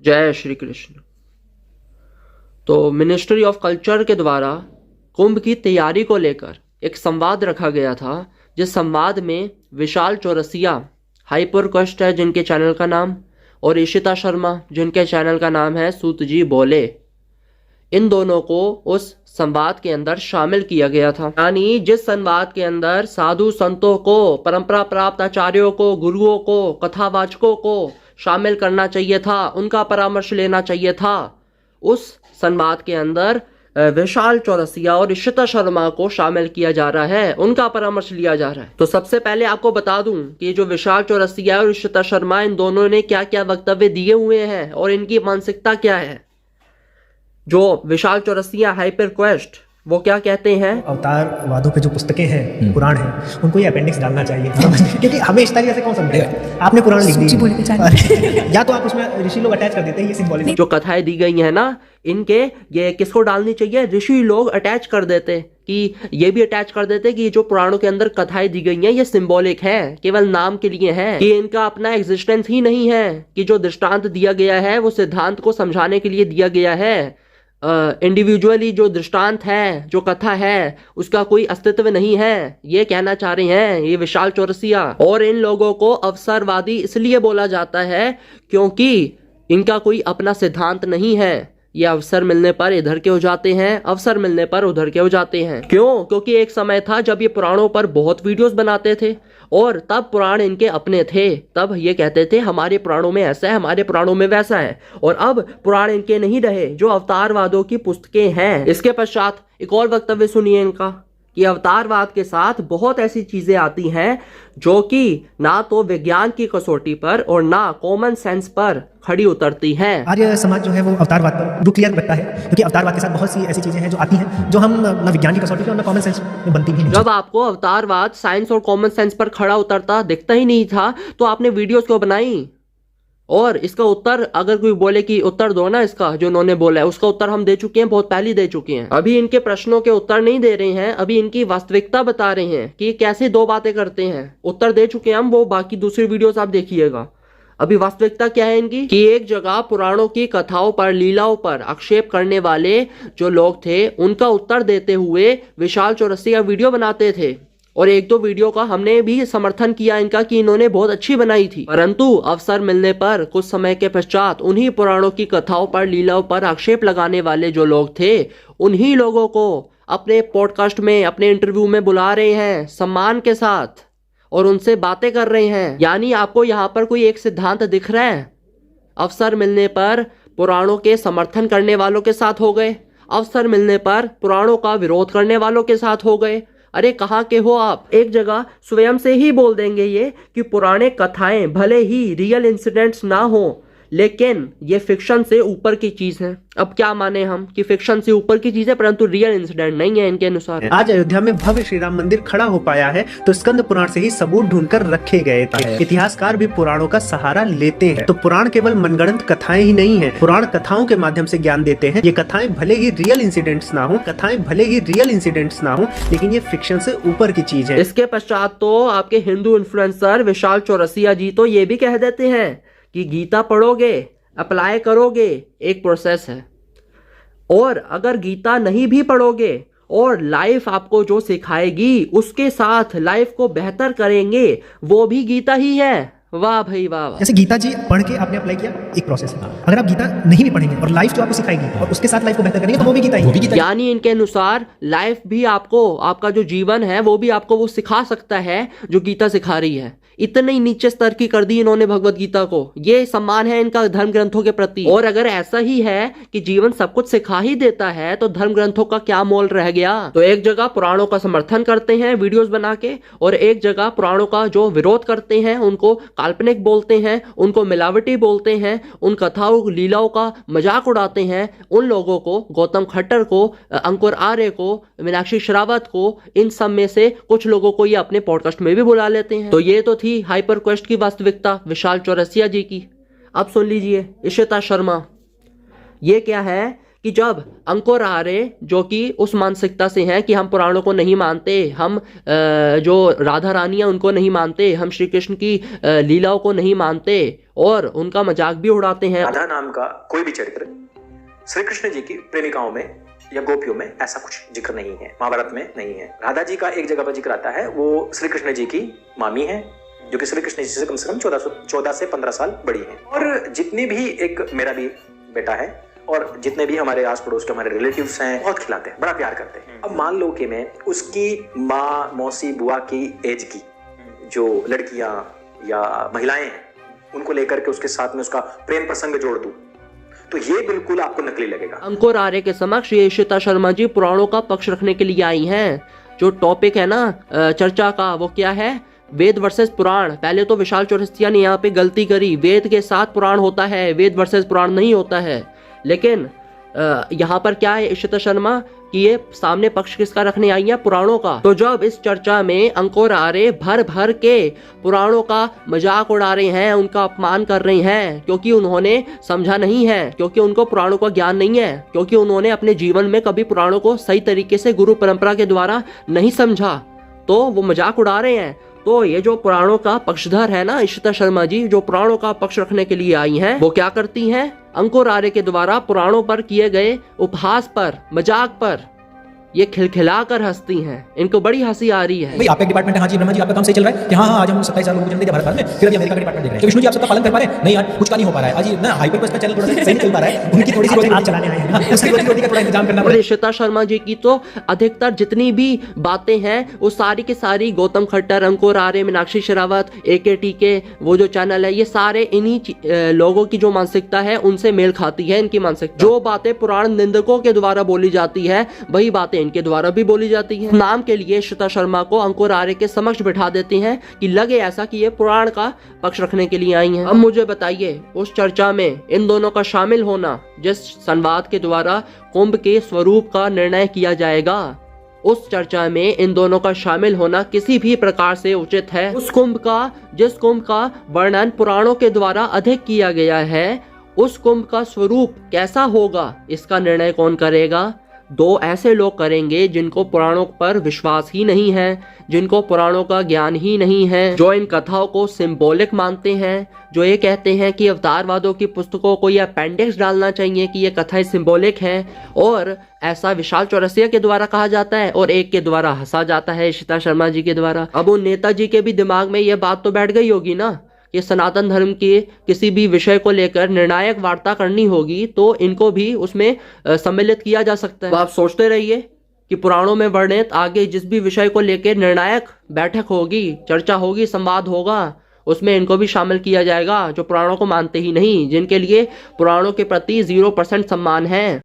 जय श्री कृष्ण। तो ministry of culture के द्वारा कुंभ की तैयारी को लेकर एक संवाद रखा गया था, जिस संवाद में विशाल चौरसिया, हाइपर क्वेस्ट है जिनके चैनल का नाम, और इशिता शर्मा जिनके चैनल का नाम है सूत जी बोले, इन दोनों को उस संवाद के अंदर शामिल किया गया था। यानी जिस संवाद के अंदर साधु संतों को, परंपरा प्राप्त आचार्यों को, गुरुओं को, कथावाचकों को शामिल करना चाहिए था, उनका परामर्श लेना चाहिए था, उस संवाद के अंदर विशाल चौरसिया और इशिता शर्मा को शामिल किया जा रहा है, उनका परामर्श लिया जा रहा है। तो सबसे पहले आपको बता दूं कि जो विशाल चौरसिया और इशिता शर्मा, इन दोनों ने क्या क्या वक्तव्य दिए हुए हैं और इनकी मानसिकता क्या है। जो विशाल चौरसिया हाइपर क्वेस्ट, वो क्या कहते हैं, अवतार वादों पे जो पुस्तकें हैं, पुराण हैं, उनको ये अपेंडिक्स डालना चाहिए क्योंकि हमें इस तरीके से कौन समझेगा। आपने पुराण लिख दी या तो आप उसमें ऋषि लोग अटैच कर देते हैं, ये सिंबॉलिज्म। जो कथाएं दी गई है ना, इनके ये किसको डालनी चाहिए, ऋषि लोग अटैच कर देते, कि ये भी अटैच कर देते कि जो पुराणों के अंदर कथाएं दी गई हैं ये सिंबॉलिक है, केवल नाम के लिए है, कि इनका अपना एग्जिस्टेंस ही नहीं है, कि जो दृष्टांत दिया गया है वो सिद्धांत को समझाने के लिए दिया गया है। इंडिविजुअली जो दृष्टांत है, जो कथा है, उसका कोई अस्तित्व नहीं है, ये कहना चाह रहे हैं ये विशाल चौरसिया। और इन लोगों को अवसरवादी इसलिए बोला जाता है क्योंकि इनका कोई अपना सिद्धांत नहीं है। ये अवसर मिलने पर इधर के हो जाते हैं, अवसर मिलने पर उधर के हो जाते हैं। क्यों? क्योंकि एक समय था जब ये पुराणों पर बहुत वीडियोस बनाते थे और तब पुराण इनके अपने थे। तब ये कहते थे हमारे पुराणों में ऐसा है, हमारे पुराणों में वैसा है, और अब पुराण इनके नहीं रहे, जो अवतारवादों की पुस्तकें हैं। इसके पश्चात एक और वक्तव्य सुनिए इनका, कि अवतारवाद के साथ बहुत ऐसी चीजें आती हैं जो कि ना तो विज्ञान की कसौटी पर और ना कॉमन सेंस पर खड़ी उतरती हैं। आर्य समाज जो है वो अवतारवाद पर रुख लिया रखता है, क्योंकि अवतारवाद के साथ बहुत सी ऐसी चीजें हैं जो आती हैं जो हम ना विज्ञान की कसौटी पर और ना कॉमन सेंस में बनती भी नहीं। जब आपको अवतारवाद साइंस और कॉमन सेंस पर खड़ा उतरता दिखता ही नहीं था तो आपने वीडियोस क्यों बनाई? और इसका उत्तर अगर कोई बोले कि उत्तर दो ना, इसका जो उन्होंने बोला है उसका उत्तर हम दे चुके हैं, बहुत पहले दे चुके हैं। अभी इनके प्रश्नों के उत्तर नहीं दे रहे हैं, अभी इनकी वास्तविकता बता रहे हैं कि कैसे दो बातें करते हैं। उत्तर दे चुके हैं हम, वो बाकी दूसरी वीडियोस आप देखिएगा। अभी वास्तविकता क्या है इनकी, कि एक जगह पुराणों की कथाओं पर, लीलाओं पर आक्षेप करने वाले जो लोग थे उनका उत्तर देते हुए विशाल चौरसिया वीडियो बनाते थे, और एक दो वीडियो का हमने भी समर्थन किया इनका कि इन्होंने बहुत अच्छी बनाई थी। परंतु अवसर मिलने पर कुछ समय के पश्चात उन्हीं पुराणों की कथाओं पर, लीलाओं पर आक्षेप लगाने वाले जो लोग थे, उन्हीं लोगों को अपने पॉडकास्ट में, अपने इंटरव्यू में बुला रहे हैं सम्मान के साथ और उनसे बातें कर रहे हैं। यानी आपको यहाँ पर कोई एक सिद्धांत दिख रहा है, अवसर मिलने पर पुराणों के समर्थन करने वालों के साथ हो गए, अवसर मिलने पर पुराणों का विरोध करने वालों के साथ हो गए। अरे कहाँ के हो आप? एक जगह स्वयं से ही बोल देंगे ये कि पुराने कथाएं भले ही रियल इंसिडेंट्स ना हो, लेकिन ये फिक्शन से ऊपर की चीज है। अब क्या माने हम कि फिक्शन से ऊपर की चीज है परंतु रियल इंसिडेंट नहीं है इनके अनुसार। आज अयोध्या में भव्य श्री राम मंदिर खड़ा हो पाया है तो स्कंद पुराण से ही सबूत ढूंढकर रखे गए थे। इतिहासकार भी पुराणों का सहारा लेते हैं। तो पुराण केवल मनगढ़ंत कथाएं ही नहीं है, पुराण कथाओं के माध्यम से ज्ञान देते हैं। ये कथाएं भले ही रियल इंसिडेंट्स ना हो, लेकिन ये फिक्शन से ऊपर की चीज है। इसके पश्चात तो आपके हिंदू इन्फ्लुएंसर विशाल चौरसिया जी तो ये भी कह देते हैं कि गीता पढ़ोगे, अप्लाई करोगे, एक प्रोसेस है, और अगर गीता नहीं भी पढ़ोगे और लाइफ आपको जो सिखाएगी उसके साथ लाइफ को बेहतर करेंगे, वो भी गीता ही है। वाह भाई वाह। जैसे गीता जी पढ़ के आपने अप्लाई किया, एक प्रोसेस है। अगर आप गीता नहीं भी पढ़ेंगे और लाइफ जो आपको सिखाएगी और उसके साथ लाइफ को बेहतर करेंगे तो वो भी गीता ही। यानी इनके अनुसार लाइफ भी आपको, आपका जो जीवन है वो भी आपको वो सिखा सकता है जो गीता सिखा रही है। इतने नीचे स्तर की कर दी इन्होंने भगवत गीता को। ये सम्मान है इनका धर्म ग्रंथों के प्रति। और अगर ऐसा ही है कि जीवन सब कुछ सिखा ही देता है तो धर्म ग्रंथों का क्या मोल रह गया? तो एक जगह पुराणों का समर्थन करते हैं वीडियोस बना के, और एक जगह पुराणों का जो विरोध करते हैं, उनको काल्पनिक बोलते हैं, उनको मिलावटी बोलते हैं, उन कथाओं लीलाओं का मजाक उड़ाते हैं। उन लोगों को, गौतम खट्टर को, अंकुर आर्य को, मीनाक्षी शेरावत को, इन सब में से कुछ लोगों को ये अपने पॉडकास्ट में भी बुला लेते हैं। तो ये तो थी हाइपर क्वेस्ट की वास्तविकता विशाल चौरसिया जी की। अब सुन लीजिए इशिता शर्मा। ये क्या है कि जब अंकुर आर्य जो कि उस मानसिकता से हैं कि हम पुराणों को नहीं मानते, हम जो राधा रानी है उनको नहीं मानते, हम श्री कृष्ण की लीलाओं को नहीं मानते और उनका मजाक भी उड़ाते हैं। राधा नाम का कोई भी चरित्र श्री कृष्ण जी की प्रेमिकाओं में या गोपियों में ऐसा कुछ जिक्र नहीं है, महाभारत में नहीं है। राधा जी का एक जगह पर जिक्र आता है, वो श्री कृष्ण जी की मामी है, जो कि श्री कृष्ण जी से कम 14 से 15 साल बड़ी है। और जितने भी, एक मेरा भी बेटा है और जितने भी हमारे आस पड़ोस के हमारे रिलेटिव्स हैं, बहुत खिलाते हैं, बड़ा प्यार करते हैं। अब मान लो कि मैं उसकी माँ, मौसी, बुआ की एज की जो लड़कियां या महिलाएं हैं उनको लेकर के उसके साथ में उसका प्रेम प्रसंग जोड़ दूं, तो ये बिल्कुल आपको नकली लगेगा। अंकुर आर्य के समक्ष ये इशिता शर्मा जी पुराणों का पक्ष रखने के लिए आई हैं। जो टॉपिक है ना चर्चा का, वो क्या है? वेद वर्सेस पुराण। पहले तो विशाल चौरसिया ने यहाँ पे गलती करी, वेद के साथ पुराण होता है, वेद वर्सेस पुराण नहीं होता है। लेकिन यहाँ पर क्या है इशिता शर्मा कि ये सामने पक्ष किसका रखने आई है? पुराणों का। तो जब इस चर्चा में अंकुर आर्य भर भर के पुराणों का मजाक उड़ा रहे हैं, उनका अपमान कर रहे हैं, क्योंकि उन्होंने समझा नहीं है, क्योंकि उनको पुराणों का ज्ञान नहीं है, क्योंकि उन्होंने अपने जीवन में कभी पुराणों को सही तरीके से गुरु परंपरा के द्वारा नहीं समझा, तो वो मजाक उड़ा रहे हैं। तो ये जो पुराणों का पक्षधर है ना इशिता शर्मा जी, जो पुराणों का पक्ष रखने के लिए आई हैं, वो क्या करती हैं? अंकुर आर्य के द्वारा पुराणों पर किए गए उपहास पर, मजाक पर ये खिलखिला कर हंसती हैं। इनको बड़ी हंसी आ रही है। भाई आपका डिपार्टमेंट है, हाँ जी ब्रह्मा जी आपका काम सही चल रहा है कि हाँ आज हम 27 साल लोगों को जन्म दिया भारत में, फिर अभी अमेरिका का डिपार्टमेंट देख रहे हैं। विष्णु जी आप सबका पालन कर पा रहे हैं? नहीं यार कुछ का नहीं हो पा रहा है। आज ये ना हाइपर पर चैनल थोड़ा सा सही चल पा रहा है, उनकी थोड़ी सी रोटी चलाने आए हैं, उसकी रोटी का थोड़ा इंतजाम करना पड़ेगा। इशिता शर्मा जी की तो अधिकतर जितनी भी बातें हैं वो सारी की सारी गौतम खट्टर, अंकुर आर्य, मीनाक्षी शेरावत, AKTK वो जो चैनल है, ये सारे इन्हीं लोगों की जो मानसिकता है उनसे मेल खाती है। इनकी मानसिकता, जो बातें पुराण निंदकों के द्वारा बोली जाती है वही बातें इनके द्वारा भी बोली जाती है। नाम के लिए इशिता शर्मा को अंकुर आर्य के समक्ष बिठा देती हैं कि लगे ऐसा कि ये पुराण का पक्ष रखने के लिए आई हैं। अब मुझे बताइए, उस चर्चा में इन दोनों का शामिल होना, जिस संवाद के द्वारा कुंभ के स्वरूप का निर्णय किया जाएगा, उस चर्चा में इन दोनों का शामिल होना किसी भी प्रकार से उचित है? जिस कुंभ का वर्णन पुराणों के द्वारा अधिक किया गया है, उस कुंभ का स्वरूप कैसा होगा, इसका निर्णय कौन करेगा? दो ऐसे लोग करेंगे जिनको पुराणों पर विश्वास ही नहीं है, जिनको पुराणों का ज्ञान ही नहीं है, जो इन कथाओं को सिंबॉलिक मानते हैं, जो ये कहते हैं कि अवतारवादों की पुस्तकों को ये अपेंडिक्स डालना चाहिए कि ये कथाएं सिंबॉलिक हैं, और ऐसा विशाल चौरसिया के द्वारा कहा जाता है और एक के द्वारा हंसा जाता है, इशिता शर्मा जी के द्वारा। अब उन नेताजी के भी दिमाग में ये बात तो बैठ गई होगी ना, ये सनातन धर्म के किसी भी विषय को लेकर निर्णायक वार्ता करनी होगी तो इनको भी उसमें सम्मिलित किया जा सकता है। तो आप सोचते रहिए कि पुराणों में वर्णित आगे जिस भी विषय को लेकर निर्णायक बैठक होगी, चर्चा होगी, संवाद होगा, उसमें इनको भी शामिल किया जाएगा, जो पुराणों को मानते ही नहीं, जिनके लिए पुराणों के प्रति 0% सम्मान है।